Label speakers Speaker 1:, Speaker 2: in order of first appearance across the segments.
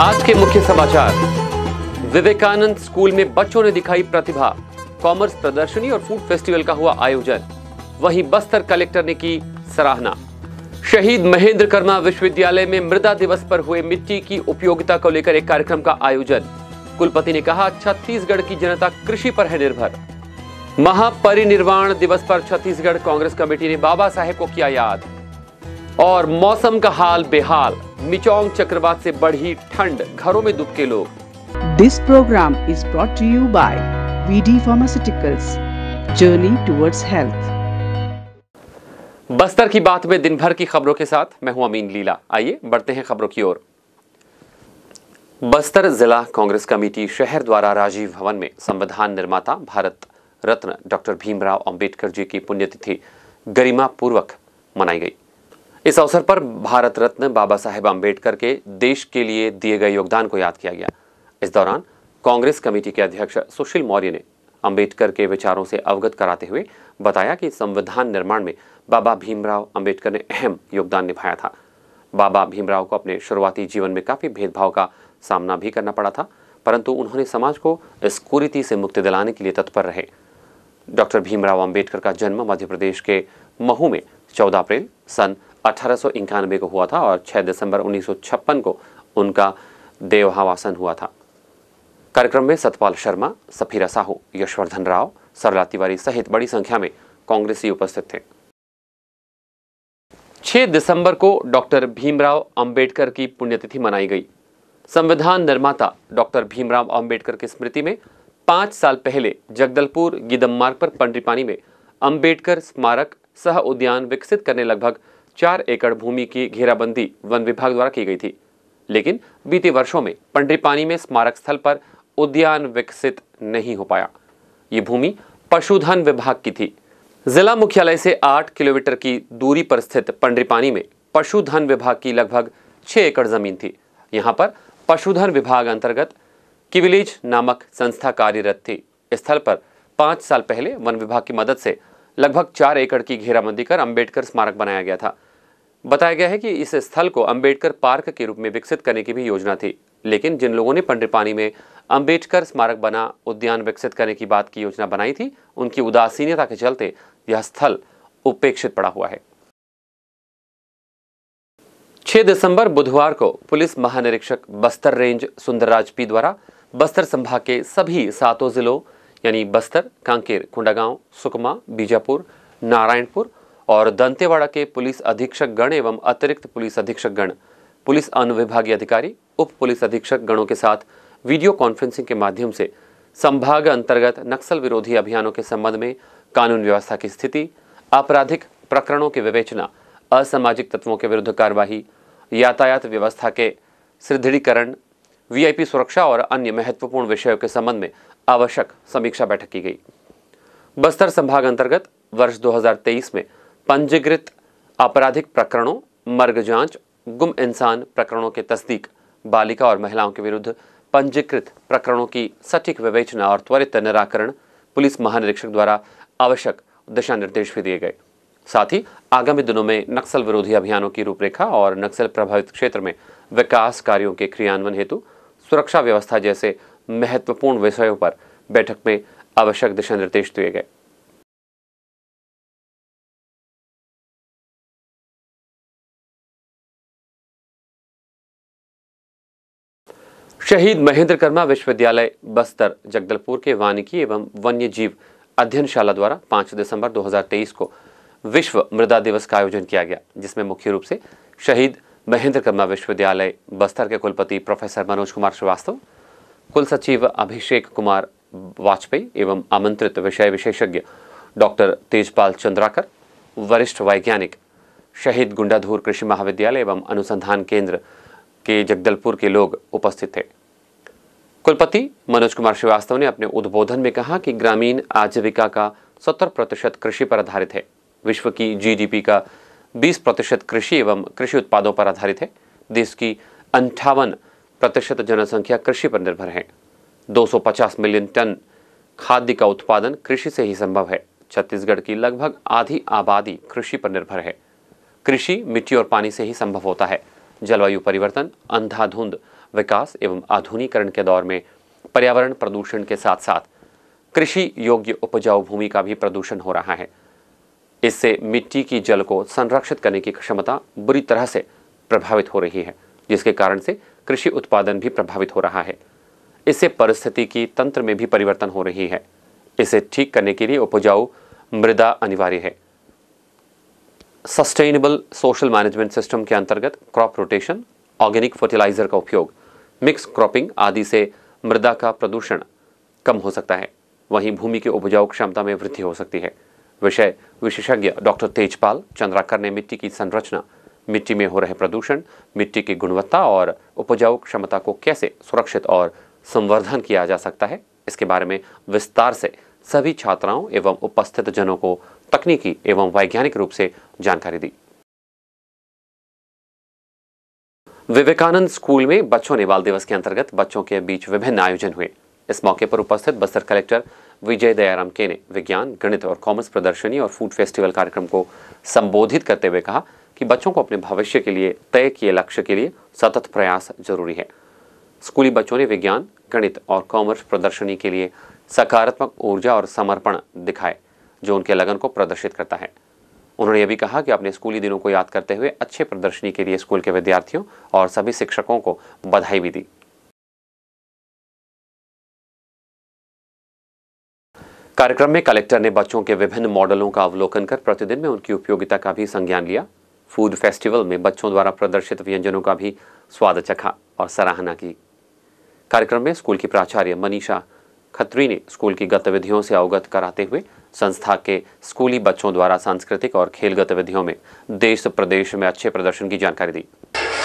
Speaker 1: आज के मुख्य समाचार। विवेकानंद स्कूल में बच्चों ने दिखाई प्रतिभा, कॉमर्स प्रदर्शनी और फूड फेस्टिवल का हुआ आयोजन। वहीं बस्तर कलेक्टर ने की सराहना। शहीद महेंद्र कर्मा विश्वविद्यालय में मृदा दिवस पर हुए मिट्टी की उपयोगिता को लेकर एक कार्यक्रम का आयोजन। कुलपति ने कहा, छत्तीसगढ़ की जनता कृषि पर है निर्भर। महापरिनिर्वाण दिवस पर छत्तीसगढ़ कांग्रेस कमेटी ने बाबा साहेब को किया याद। और मौसम का हाल बेहाल, मिचोंग चक्रवात से बढ़ी ठंड, घरों में दुबके लोग।
Speaker 2: This program is brought to you by VD Pharmaceuticals, Journey towards Health.
Speaker 1: Bastar की बात में दिन भर की खबरों के साथ मैं हूं अमीन लीला। आइए बढ़ते हैं खबरों की ओर। बस्तर जिला कांग्रेस कमेटी शहर द्वारा राजीव भवन में संविधान निर्माता भारत रत्न डॉक्टर भीमराव अंबेडकर जी की पुण्यतिथि गरिमा पूर्वक मनाई गई। इस अवसर पर भारत रत्न बाबा साहेब अंबेडकर के देश के लिए दिए गए योगदान को याद किया गया। इस दौरान कांग्रेस कमेटी के अध्यक्ष सुशील मौर्य ने अंबेडकर के विचारों से अवगत कराते हुए बताया कि संविधान निर्माण में बाबा भीमराव अंबेडकर ने अहम योगदान निभाया था। बाबा भीमराव को अपने शुरुआती जीवन में काफी भेदभाव का सामना भी करना पड़ा था, परंतु उन्होंने समाज को इस कुरीति से मुक्ति दिलाने के लिए तत्पर रहे। डॉक्टर भीमराव अंबेडकर का जन्म मध्य प्रदेश के महू में 14 अप्रैल सन 1891 को हुआ था और 6 दिसंबर 1956 को उनका देहावसान हुआ था। कार्यक्रम में सतपाल शर्मा, सफीरा साहू, यशवर्धन राव, सरला तिवारी सहित बड़ी संख्या में कांग्रेसी उपस्थित थे। 6 दिसंबर को डॉक्टर भीमराव अंबेडकर की पुण्यतिथि मनाई गई। संविधान निर्माता डॉक्टर भीमराव अंबेडकर की स्मृति में 5 साल पहले जगदलपुर गीदम मार्ग पर पंडरीपानी में अंबेडकर स्मारक सह उद्यान विकसित करने लगभग 4 एकड़ भूमि की घेराबंदी वन विभाग द्वारा की गई थी, लेकिन बीते वर्षों में पंडरीपानी में स्मारक स्थल पर उद्यान विकसित नहीं हो पाया। ये भूमि पशुधन विभाग की थी। जिला मुख्यालय से 8 किलोमीटर की दूरी पर स्थित पंडरीपानी में पशुधन विभाग की लगभग 6 एकड़ जमीन थी। यहाँ पर पशुधन विभाग अंतर्गत किविलेज नामक संस्था कार्यरत थी। इस स्थल पर 5 साल पहले वन विभाग की मदद से लगभग 4 एकड़ की घेराबंदी कर अंबेडकर स्मारक बनाया गया था। बताया गया है कि इस स्थल को अंबेडकर पार्क के रूप में विकसित करने की भी योजना थी, लेकिन जिन लोगों ने पंडरीपानी में अंबेडकर स्मारक बना उद्यान विकसित करने की बात की योजना बनाई थी, उनकी उदासीनता के चलते यह स्थल उपेक्षित पड़ा हुआ है। 6 दिसंबर बुधवार को पुलिस महानिरीक्षक बस्तर रेंज सुंदरराज पी द्वारा बस्तर संभाग के सभी 7 जिलों यानी बस्तर, कांकेर, कोंडागांव, सुकमा, बीजापुर, नारायणपुर और दंतेवाड़ा के पुलिस अधीक्षक गण एवं अतिरिक्त पुलिस अधीक्षक गण, पुलिस अनुविभागीय अधिकारी, उप पुलिस अधीक्षक गणों के साथ वीडियो कॉन्फ्रेंसिंग के माध्यम से संभाग अंतर्गत नक्सल विरोधी अभियानों के संबंध में कानून व्यवस्था की स्थिति, आपराधिक प्रकरणों की विवेचना, असामाजिक तत्वों के विरुद्ध कार्यवाही, यातायात व्यवस्था के सुदृढ़ीकरण, वीआईपी सुरक्षा और अन्य महत्वपूर्ण विषयों के संबंध में आवश्यक समीक्षा बैठक की गई। बस्तर संभाग अंतर्गत वर्ष 2023 में पंजीकृत आपराधिक प्रकरणों, मर्ग जांच, गुम इंसान प्रकरणों के तस्दीक, बालिका और महिलाओं के विरुद्ध पंजीकृत प्रकरणों की सटीक विवेचना और त्वरित निराकरण पुलिस महानिरीक्षक द्वारा आवश्यक दिशा निर्देश भी दिए गए। साथ ही आगामी दिनों में नक्सल विरोधी अभियानों की रूपरेखा और नक्सल प्रभावित क्षेत्र में विकास कार्यों के क्रियान्वयन हेतु सुरक्षा व्यवस्था जैसे महत्वपूर्ण विषयों पर बैठक में आवश्यक दिशा निर्देश दिए गए। शहीद महेंद्र कर्मा विश्वविद्यालय बस्तर जगदलपुर के वानिकी एवं वन्य जीव अध्ययनशाला द्वारा 5 दिसंबर 2023 को विश्व मृदा दिवस का आयोजन किया गया, जिसमें मुख्य रूप से शहीद महेंद्र कर्मा विश्वविद्यालय बस्तर के कुलपति प्रोफेसर मनोज कुमार श्रीवास्तव, कुल सचिव अभिषेक कुमार वाजपेयी एवं आमंत्रित विषय विशेषज्ञ डॉक्टर तेजपाल चंद्राकर, वरिष्ठ वैज्ञानिक, शहीद गुंडाधूर कृषि महाविद्यालय एवं अनुसंधान केंद्र के जगदलपुर के लोग उपस्थित थे। कुलपति मनोज कुमार श्रीवास्तव ने अपने उद्बोधन में कहा कि ग्रामीण आजीविका का 70% कृषि पर आधारित है। विश्व की जीडीपी का 20% कृषि एवं कृषि उत्पादों पर आधारित है। देश की 58% जनसंख्या कृषि पर निर्भर है। 250 मिलियन टन खाद्य का उत्पादन कृषि से ही संभव है। छत्तीसगढ़ की लगभग आधी आबादी कृषि पर निर्भर है। कृषि मिट्टी और पानी से ही संभव होता है। जलवायु परिवर्तन, अंधाधुंध विकास एवं आधुनिकीकरण के दौर में पर्यावरण प्रदूषण के साथ साथ कृषि योग्य उपजाऊ भूमि का भी प्रदूषण हो रहा है। इससे मिट्टी की जल को संरक्षित करने की क्षमता बुरी तरह से प्रभावित हो रही है, जिसके कारण से कृषि उत्पादन भी प्रभावित हो रहा है। इससे पारिस्थितिकी तंत्र में भी परिवर्तन हो रही है। इसे ठीक करने के लिए उपजाऊ मृदा अनिवार्य है। सस्टेनेबल सोशल मैनेजमेंट सिस्टम के अंतर्गत क्रॉप रोटेशन, ऑर्गेनिक फर्टिलाइजर का उपयोग, मिक्स क्रॉपिंग आदि से मृदा का प्रदूषण कम हो सकता है। वहीं भूमि की उपजाऊ क्षमता में वृद्धि हो सकती है। विषय विशेषज्ञ डॉक्टर तेजपाल चंद्राकर ने मिट्टी की संरचना, मिट्टी में हो रहे प्रदूषण, मिट्टी की गुणवत्ता और उपजाऊ क्षमता को कैसे सुरक्षित और संवर्धन किया जा सकता है, इसके बारे में विस्तार से सभी छात्राओं एवं उपस्थित जनों को तकनीकी एवं वैज्ञानिक रूप से जानकारी दी। विवेकानंद स्कूल में बच्चों ने बाल दिवस के अंतर्गत बच्चों के बीच विभिन्न आयोजन हुए। इस मौके पर उपस्थित बस्तर कलेक्टर विजय दयाराम के ने विज्ञान, गणित और कॉमर्स प्रदर्शनी और फूड फेस्टिवल कार्यक्रम को संबोधित करते हुए कहा कि बच्चों को अपने भविष्य के लिए तय किए लक्ष्य के लिए सतत प्रयास जरूरी है। स्कूली बच्चों ने विज्ञान, गणित और कॉमर्स प्रदर्शनी के लिए सकारात्मक ऊर्जा और समर्पण दिखाए, जो उनके लगन को प्रदर्शित करता है। उन्होंने यह भी कहा कि अपने स्कूली दिनों को याद करते हुए अच्छे प्रदर्शनी के लिए स्कूल के विद्यार्थियों और सभी शिक्षकों को बधाई भी दी। कार्यक्रम में कलेक्टर ने बच्चों के विभिन्न मॉडलों का अवलोकन कर प्रतिदिन में उनकी उपयोगिता का भी संज्ञान लिया। फूड फेस्टिवल में बच्चों द्वारा प्रदर्शित व्यंजनों का भी स्वाद चखा और सराहना की। कार्यक्रम में स्कूल की प्राचार्य मनीषा खत्री ने स्कूल की गतिविधियों से अवगत कराते हुए संस्था के स्कूली बच्चों द्वारा सांस्कृतिक और खेल गतिविधियों में देश प्रदेश में अच्छे प्रदर्शन की जानकारी दी।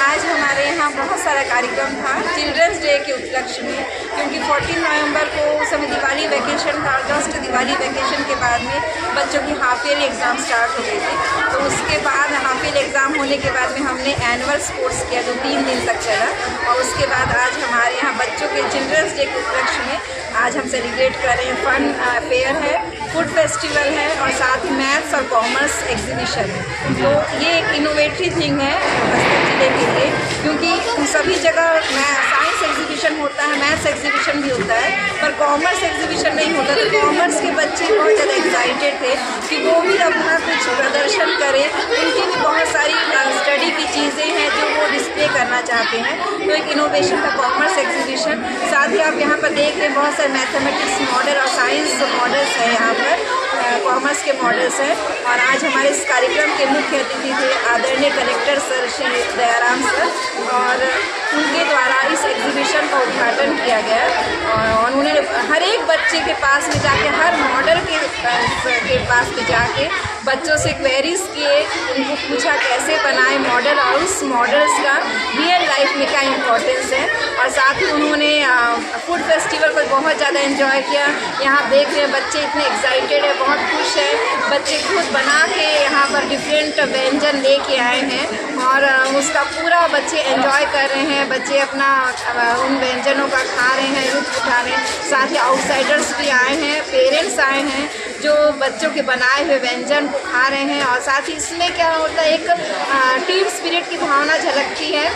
Speaker 3: आज हमारे यहाँ बहुत सारा कार्यक्रम था चिल्ड्रंस डे के उपलक्ष्य में, क्योंकि 14 नवंबर को उस समय दिवाली वैकेशन था। जस्ट दिवाली वैकेशन के बाद में बच्चों की हाफ ईयरली एग्ज़ाम स्टार्ट हो गई थी। तो उसके बाद हाफ ईयरली एग्ज़ाम होने के बाद में हमने एनुअल स्पोर्ट्स किया जो 3 दिन तक चला। और उसके बाद आज हमारे यहाँ बच्चों के चिल्ड्रंस डे के उपलक्ष्य में आज हम सेलिब्रेट कर रहे हैं। फन फेयर है, फूड फेस्टिवल है और साथ ही मैथ्स और कॉमर्स एग्जीबिशन है। तो ये एक इनोवेटिव थिंग है बस्तर जिले के लिए, क्योंकि सभी जगह साइंस एग्जीबिशन होता है, मैथ्स एग्जीबिशन भी होता है, पर कॉमर्स एग्जीबिशन नहीं होता। तो कॉमर्स के बच्चे बहुत ज़्यादा एक्साइटेड थे कि वो भी अपना कुछ प्रदर्शन करें। उनकी भी बहुत सारी स्टडी की चीज़ें हैं जो वो डिस्प्ले करना चाहते हैं। तो एक इनोवेशन था कॉमर्स एग्जीबिशन। साथ ही आप यहाँ पर देख रहे हैं बहुत सारे मैथमेटिक्स मॉडल और साइंस मॉडल्स हैं, यहाँ पर कॉमर्स के मॉडल्स हैं। और आज हमारे इस कार्यक्रम के मुख्य अतिथि थे आदरणीय collector sir Shri Dayaram sir, और उनके द्वारा इस एग्जीबिशन का उद्घाटन किया गया। और उन्होंने हर एक बच्चे के पास में जाके, हर मॉडल के पास में जाके बच्चों से क्वेरीज किए, उनको पूछा कैसे बनाए मॉडल और उस मॉडल्स का रियल लाइफ में क्या इम्पोर्टेंस है। और साथ ही उन्होंने फूड फेस्टिवल को बहुत ज़्यादा एंजॉय किया। यहाँ देख रहे हैं बच्चे इतने एक्साइटेड है, बहुत खुश है। बच्चे खुद बना के यहाँ पर डिफरेंट व्यंजन लेके आए हैं और उसका पूरा बच्चे एंजॉय कर रहे हैं। बच्चे अपना उन व्यंजनों का खा रहे हैं, लुत्फ उठा रहे हैं। साथ ही आउटसाइडर्स भी आए हैं, पेरेंट्स आए हैं जो बच्चों के बनाए हुए व्यंजन को खा रहे हैं। और साथ ही इसमें क्या होता है, एक टीम स्पिरिट की भावना झलकती है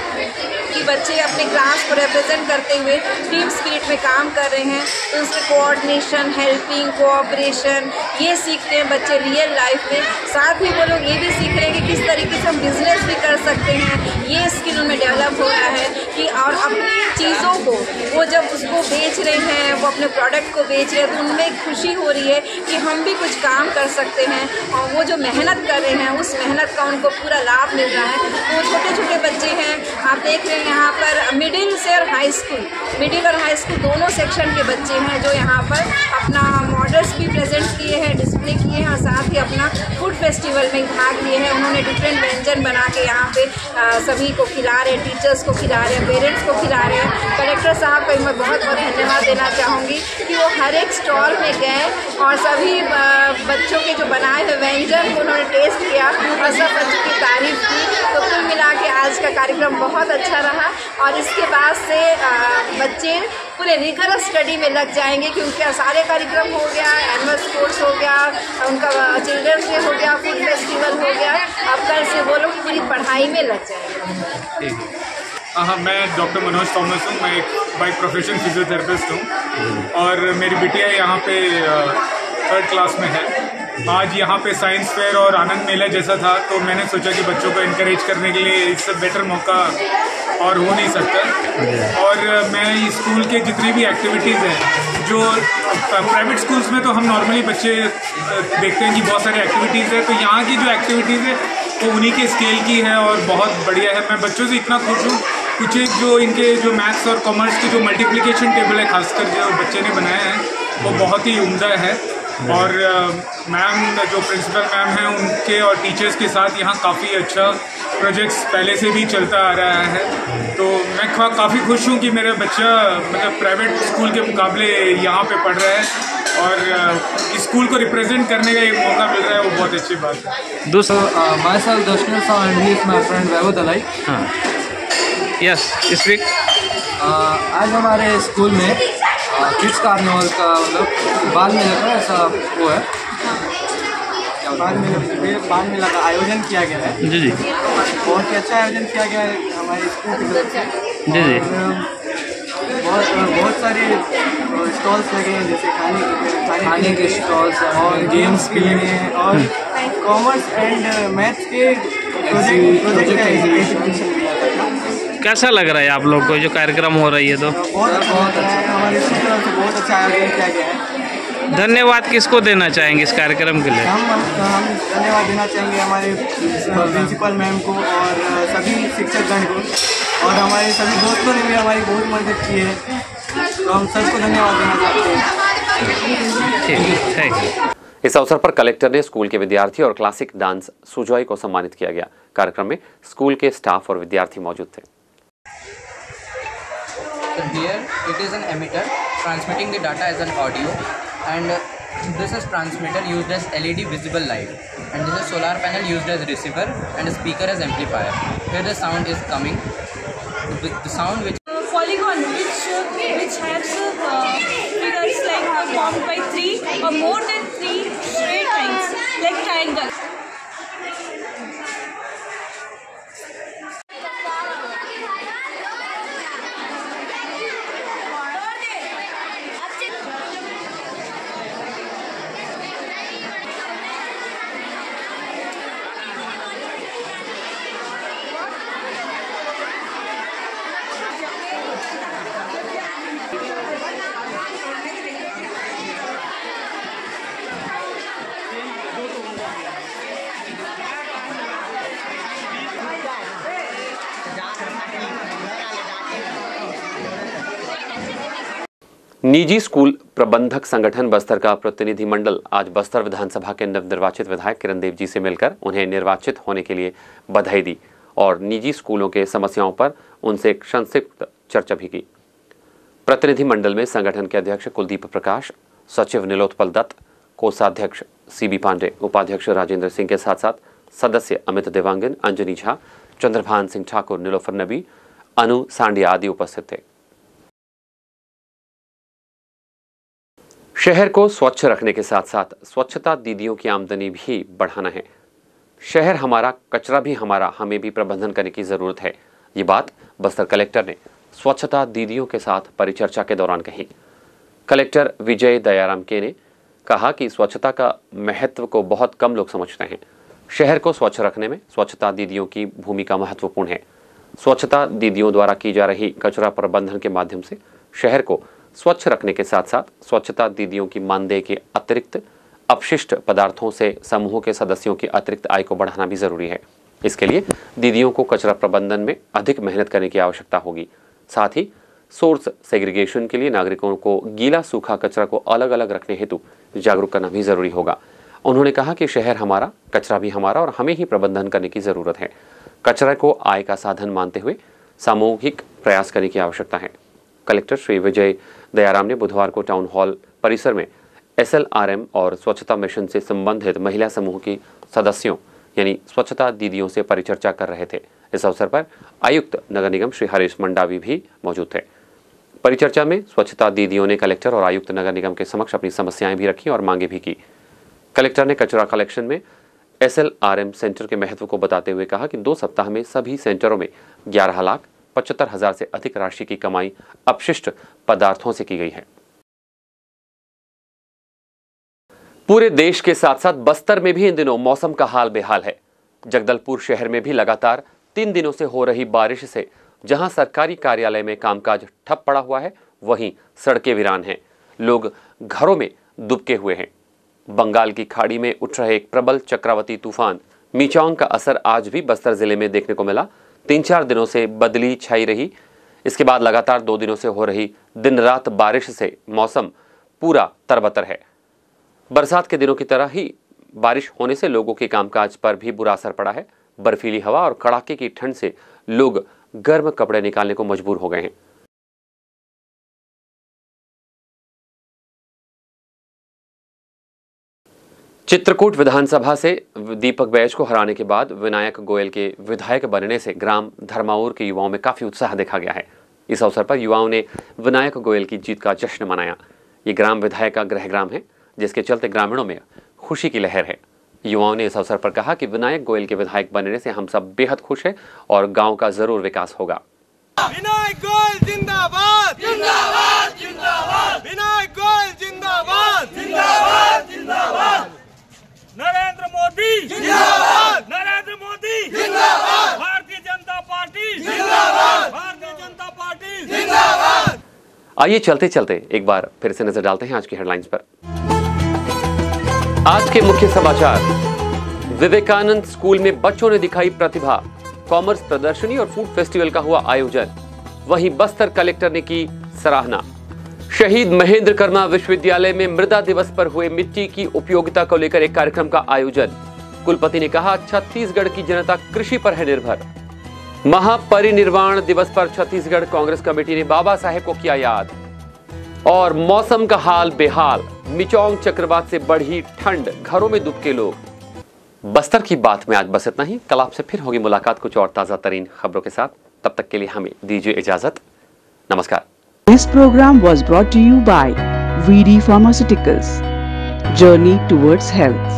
Speaker 3: कि बच्चे अपने क्लास को रिप्रेजेंट करते हुए टीम स्पिरिट में काम कर रहे हैं। तो उसमें कोऑर्डिनेशन, हेल्पिंग, कोऑपरेशन ये सीखते हैं बच्चे रियल लाइफ में। साथ ही वो लोग ये भी सीख रहे हैं कि किस तरीके से हम बिजनेस भी कर सकते हैं। ये स्किल उनमें डेवलप हो रहा है कि और अपनी चीज़ों को वो जब उसको बेच रहे हैं, वो अपने प्रोडक्ट को बेच रहे हैं, तो उनमें खुशी हो रही है कि हम भी कुछ काम कर सकते हैं। और वो जो मेहनत कर रहे हैं उस मेहनत का उनको पूरा लाभ मिल रहा है। तो छोटे छोटे बच्चे हैं, आप देख रहे हैं यहाँ पर मिडिल से और हाई स्कूल, मिडिल और हाई स्कूल दोनों सेक्शन के बच्चे हैं जो यहाँ पर अपना मॉडल्स भी प्रेजेंट किए हैं, डिस्प्ले किए हैं और साथ ही अपना फूड फेस्टिवल में भाग लिए हैं। उन्होंने डिफरेंट व्यंजन बना के यहाँ पे सभी को खिला रहे हैं, टीचर्स को खिला रहे हैं, पेरेंट्स को खिला रहे हैं। कलेक्टर साहब का मैं बहुत बहुत धन्यवाद देना चाहूँगी कि वो हर एक स्टॉल में गए और सभी बच्चों के जो बनाए हुए व्यंजन को उन्होंने टेस्ट किया और सब बच्चों की तारीफ की। तो कुल मिला के आज का कार्यक्रम बहुत अच्छा रहा और इसके बाद से बच्चे पूरे रिगरस स्टडी में लग जाएंगे क्योंकि सारे कार्यक्रम हो गया, एनुअल स्पोर्ट्स हो गया, उनका चिल्ड्रंस डे हो गया, फूड फेस्टिवल हो गया। अब कल से वो लोग पूरी पढ़ाई में लग जाएंगे।
Speaker 4: हाँ, मैं डॉक्टर मनोज थॉमस हूँ। मैं एक बाई प्रोफेशन फिजियोथेरेपिस्ट हूँ और मेरी बिटिया यहाँ पे 3rd क्लास में है। आज यहाँ पे साइंस फेयर और आनंद मेला जैसा था तो मैंने सोचा कि बच्चों को इनकरेज करने के लिए इससे बेटर मौका और हो नहीं सकता। और मैं स्कूल के जितनी भी एक्टिविटीज़ हैं, जो प्राइवेट स्कूल्स में तो हम नॉर्मली बच्चे देखते हैं कि बहुत सारी एक्टिविटीज़ है, तो यहाँ की जो एक्टिविटीज़ है वो उन्हीं के स्केल की है और बहुत बढ़िया है। मैं बच्चों से इतना खुश हूँ। कुछ एक जो इनके जो मैथ्स और कॉमर्स की जो मल्टीप्लिकेशन टेबल है खासकर जो बच्चे ने बनाया है वो बहुत ही उम्दा है। और मैम जो प्रिंसिपल मैम हैं उनके और टीचर्स के साथ यहाँ काफ़ी अच्छा प्रोजेक्ट्स पहले से भी चलता आ रहा है। तो मैं काफ़ी खुश हूँ कि मेरा बच्चा मतलब प्राइवेट स्कूल के मुकाबले यहाँ पे पढ़ रहा है और स्कूल को रिप्रेजेंट करने का एक मौका मिल रहा है, वो बहुत अच्छी बात है।
Speaker 5: दूसरा myself Dashner Saw and he is my friend Vaibhav Dalai।
Speaker 6: Yes speak.
Speaker 5: आज हमारे स्कूल में किड्स कार्निवल का मतलब बाल मेला का ऐसा वो है, बाल मेला का आयोजन किया गया है।
Speaker 6: जी जी,
Speaker 5: बहुत ही अच्छा आयोजन किया गया है हमारे स्कूल की तरफ से।
Speaker 6: जी जी,
Speaker 5: बहुत सारे स्टॉल्स लगे हैं, जैसे खाने के स्टॉल्स और गेम्स के लिए और कॉमर्स एंड मैथ्स के प्रोजेक्ट एग्जीबिशन किया था।
Speaker 6: कैसा लग रहा है आप लोग को जो कार्यक्रम हो रही है? तो
Speaker 5: बहुत अच्छा है, हमारी तरफ से बहुत अच्छा आयोजन किया गया है।
Speaker 6: धन्यवाद किसको देना चाहेंगे इस कार्यक्रम के लिए?
Speaker 5: हम धन्यवाद देना चाहेंगे हमारे प्रिंसिपल मैम को और सभी शिक्षकगण को और हमारे सभी दोस्तों ने भी हमारी बहुत मदद की है, तो हम सबको धन्यवाद देना चाहते हैं।
Speaker 6: ठीक, थैंक यू।
Speaker 1: इस अवसर पर कलेक्टर ने स्कूल के विद्यार्थी और क्लासिक डांस सुजॉय को सम्मानित किया गया। कार्यक्रम में स्कूल के स्टाफ और विद्यार्थी मौजूद थे।
Speaker 7: So here it is an emitter transmitting the data as an audio, and this is transmitter used as LED visible light, and this is solar panel used as receiver and a speaker as amplifier. Here the sound is coming, the sound which
Speaker 8: polygon which has figures like formed by 3 or more than 3 straight lines like triangle.
Speaker 1: निजी school प्रबंधक संगठन बस्तर का प्रतिनिधिमंडल आज बस्तर विधानसभा के नवनिर्वाचित विधायक किरण देव जी से मिलकर उन्हें निर्वाचित होने के लिए बधाई दी और निजी स्कूलों के समस्याओं पर उनसे एक संक्षिप्त चर्चा भी की। प्रतिनिधिमंडल में संगठन के अध्यक्ष कुलदीप प्रकाश, सचिव नीलोत्पल दत्त, कोषाध्यक्ष सीबी पांडे, उपाध्यक्ष राजेंद्र सिंह के साथ साथ सदस्य अमित देवांगन, अंजनी झा, चंद्रभान सिंह ठाकुर, नीलोफर नबी, अनु सांडिया आदि उपस्थित थे। शहर को स्वच्छ रखने के साथ साथ स्वच्छता दीदियों की आमदनी भी बढ़ाना है। शहर हमारा, कचरा भी हमारा, हमें भी प्रबंधन करने की जरूरत है। ये बात बस्तर कलेक्टर ने स्वच्छता दीदियों के साथ परिचर्चा के दौरान कही। कलेक्टर विजय दयाराम के ने कहा कि स्वच्छता का महत्व को बहुत कम लोग समझते हैं। शहर को स्वच्छ रखने में स्वच्छता दीदियों की भूमिका महत्वपूर्ण है। स्वच्छता दीदियों द्वारा की जा रही कचरा प्रबंधन के माध्यम से शहर को स्वच्छ रखने के साथ साथ स्वच्छता दीदियों की मानदेय के अतिरिक्त अपशिष्ट पदार्थों से समूह के सदस्यों की अतिरिक्त आय को बढ़ाना भी जरूरी है। इसके लिए दीदियों को कचरा प्रबंधन में अधिक मेहनत करने की आवश्यकता होगी। साथ ही सोर्स सेग्रीगेशन के लिए नागरिकों को गीला सूखा कचरा को अलग अलग रखने हेतु जागरूक करना भी जरूरी होगा। उन्होंने कहा कि शहर हमारा, कचरा भी हमारा और हमें ही प्रबंधन करने की जरूरत है। कचरा को आय का साधन मानते हुए सामूहिक प्रयास करने की आवश्यकता है। कलेक्टर श्री विजय दयाराम ने बुधवार को टाउन हॉल परिसर में SLRM और स्वच्छता मिशन से संबंधित महिला समूह की सदस्यों यानी स्वच्छता दीदियों से परिचर्चा कर रहे थे। इस अवसर पर आयुक्त नगर निगम श्री हरीश मंडावी भी मौजूद थे। परिचर्चा में स्वच्छता दीदियों ने कलेक्टर और आयुक्त नगर निगम के समक्ष अपनी समस्याएं भी रखी और मांगे भी की। कलेक्टर ने कचरा कलेक्शन में SLRM सेंटर के महत्व को बताते हुए कहा कि 2 सप्ताह में सभी सेंटरों में 11,75,000 से अधिक राशि की कमाई अपशिष्ट पदार्थों से की गई है। पूरे देश के साथ साथ बस्तर में भी इन दिनों मौसम का हाल बेहाल है। जगदलपुर शहर में भी लगातार 3 दिनों से हो रही बारिश से जहां सरकारी कार्यालय में कामकाज ठप पड़ा हुआ है, वहीं सड़कें वीरान हैं, लोग घरों में दुबके हुए हैं। बंगाल की खाड़ी में उठ रहे एक प्रबल चक्रवाती तूफान मिचांग का असर आज भी बस्तर जिले में देखने को मिला। 3-4 दिनों से बदली छाई रही। इसके बाद लगातार 2 दिनों से हो रही दिन रात बारिश से मौसम पूरा तरबतर है। बरसात के दिनों की तरह ही बारिश होने से लोगों के कामकाज पर भी बुरा असर पड़ा है। बर्फीली हवा और कड़ाके की ठंड से लोग गर्म कपड़े निकालने को मजबूर हो गए हैं। चित्रकूट विधानसभा से दीपक बैज को हराने के बाद विनायक गोयल के विधायक बनने से ग्राम धर्माऊर के युवाओं में काफी उत्साह देखा गया है। इस अवसर पर युवाओं ने विनायक गोयल की जीत का जश्न मनाया। ये ग्राम विधायक का गृहग्राम है, जिसके चलते ग्रामीणों में खुशी की लहर है। युवाओं ने इस अवसर पर कहा कि विनायक गोयल के विधायक बनने से हम सब बेहद खुश हैं और गांव का जरूर विकास होगा।
Speaker 9: विनायक गोयल जिंदाबाद जिंदाबाद जिंदाबाद, विनायक गोयल जिंदाबाद जिंदाबाद जिंदाबाद, नरेंद्र मोदी जिंदाबाद नरेंद्र मोदी जिंदाबाद, भारतीय जनता पार्टी जिंदाबाद भारतीय जनता पार्टी जिंदाबाद।
Speaker 1: आइए चलते चलते एक बार फिर से नजर डालते हैं आज की हेडलाइंस पर। आज के मुख्य समाचार। विवेकानंद स्कूल में बच्चों ने दिखाई प्रतिभा, कॉमर्स प्रदर्शनी और फूड फेस्टिवल का हुआ आयोजन। वहीं बस्तर कलेक्टर ने की सराहना। शहीद महेंद्र कर्मा विश्वविद्यालय में मृदा दिवस पर हुए मिट्टी की उपयोगिता को लेकर एक कार्यक्रम का आयोजन। कुलपति ने कहा, छत्तीसगढ़ की जनता कृषि पर है निर्भर। महापरिनिर्वाण दिवस पर छत्तीसगढ़ कांग्रेस कमेटी ने बाबा साहेब को किया याद। और मौसम का हाल बेहाल, मिचांग चक्रवात से बढ़ी ठंड, घरों में दुबके लोग। बस्तर की बात में आज बस इतना ही। कल आपसे फिर होगी मुलाकात कुछ और ताजा तरीन खबरों के साथ। तब तक के लिए हमें दीजिए इजाजत। नमस्कार।
Speaker 2: This program was brought to you by VD Pharmaceuticals. Journey towards health.